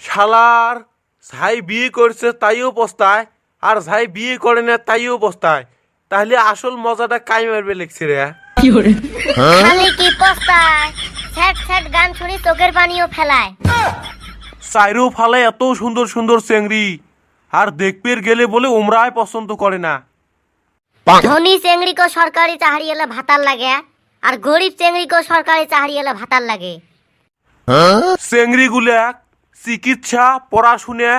শালার যাই বিয়ে করছে তাইও পস্তায়, আর যাই বিয়ে করে না তাইও পস্তায়। তাহলে আসল মজাটা কাই মারবে লিখছে রে। খালি কি পস্তায়, স্যাড স্যাড গান শুনি চোখের পানিও ফেলায়। চাইরো ফালে এত সুন্দর সুন্দর চেংড়ি, আর দেখবের গেলে বলে ওমরাই পছন্দ করে না। ধনী চেংড়ি কো সরকারি চাকরি এলে ভাতার লাগে, আর গরিব চেংড়ি কো সরকারি চাকরি এলে ভাতার লাগে। চেংড়ি গুলা চিকিৎসা পড়াশুনে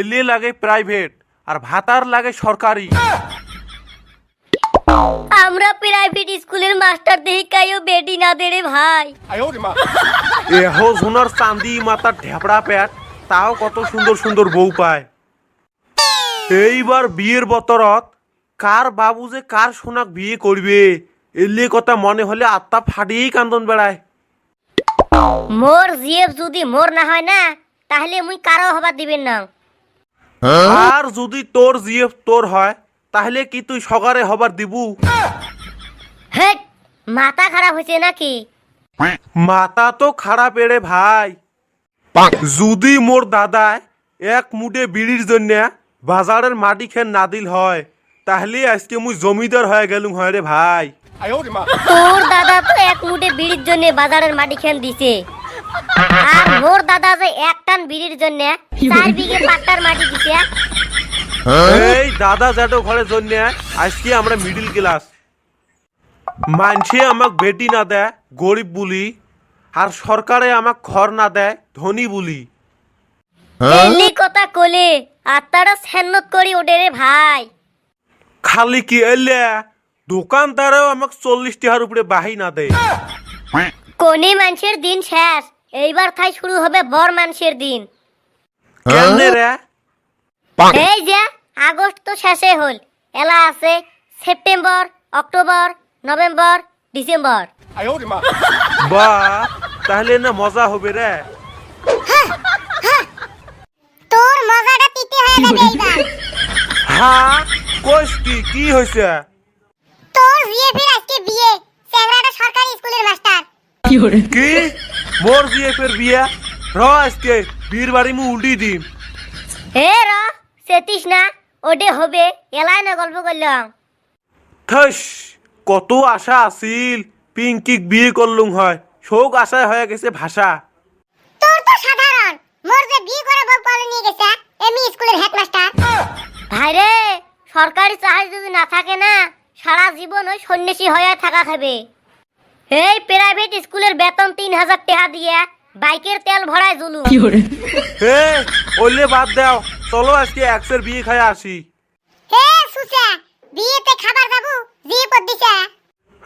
এলে লাগে প্রাইভেট, আর ভাতার লাগে সরকারি। আমরা প্রাইভেট স্কুলের মাস্টার দেখি কাইও বেটি না দে রে ভাই। এহো সোনার চান্দি মাথার ঢেপড়া প্যাট, তাও কত সুন্দর সুন্দর বউ পায়। এইবার বিয়ের বতরত কার বাবু যে কার সোনাক বিয়ে করবে এলে কথা মনে হলে আত্মা ফাটিয়েই কান্দন বেড়ায়। মোর জিএফ যদি মোর না হয় না, তাহলে মুই কারো হবার দিবেন না। আর যদি তোর জিএফ তোর হয়, তাহলে কি তুই সগারে হবার দিবু? হেট, মাথা খারাপ হয়েছে নাকি? মাথা তো খারাপ এড়ে ভাই। যদি মোর দাদায় এক মুঠে বিড়ির জন্য বাজারের মাটি খেন না দিল হয়, তাহলে আজকে মুই জমিদার হয়ে গেলুম হয় রে ভাই। তোর দাদা তো এক মুঠে বিড়ির জন্য বাজারের মাটি খেন দিছে, আর মোর দাদা যে এক টান বিড়ির জন্য 4 বিঘে পাট্টার মাটি দিছে। এই দাদা জ্যাঠো ঘরের জন্য আজকে আমরা মিডিল ক্লাস। মানছে আমাক বেটি না দেয় গরিব বলি, আর সরকারে আমাক ঘর না দেয় ধনী বলি। এলি কথা কলে আত্মারা সেন্নত করি ওঠে রে ভাই। খালি কি এলে দোকানদারও আমাক 40 টাকার উপরে বাহি না দেয়। কোনে মানুষের দিন শেষ, এইবার তাই শুরু হবে বর মানুষের দিন। কেমনে রে? এই যে আগস্ট তো শেষে হল, এলা আছে সেপ্টেম্বর, অক্টোবর, নভেম্বর, ডিসেম্বর। বাহ, তাহলে না মজা হবে রে। তোর মজাটা তিতে হয়ে যাবে এইবার। হ্যাঁ, কোষ কি হয়েছে? তোর জিএফের আজকে বিয়ে, চেংড়াটা সরকারি স্কুলের মাস্টার। কি মোর জিএফের বিয়া? র আজকে বীর বাড়ি মু উল্টি দিম। হে র সেতিস না, ওডে হবে, এলাই না গল্প করলাম। থস, কত আশা আছিল পিঙ্কিক বিয়ে করলুম হয়, শোক আশায় হয়ে গেছে ভাষা। তোর তো সাধারণ, মোর যে বিয়ে করে বউ পালে নিয়ে গেছে এমনি স্কুলের হেডমাস্টার। ভাই রে, সরকারি চাকরি যদি না থাকে না, সারা জীবন ওই সন্ন্যাসী হয়ে থাকা খাবে। এই প্রাইভেট স্কুলের বেতন 3000 টাকা দিয়ে বাইকের তেল ভরায় জুলুম। হে ওইলে বাদ দাও, চলো আজকে এক্সের বিয়ে খায় আসি। হে সুসা, বিয়েতে খাবার যাবো, জিয়ে পদ দিছে।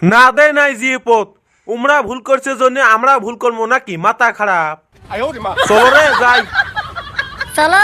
না দেয় নাই জিএপত, উমরা ভুল করছে জন্য আমরা ভুল করবো নাকি? মাথা খারাপ। চলো রে যাই। চলো।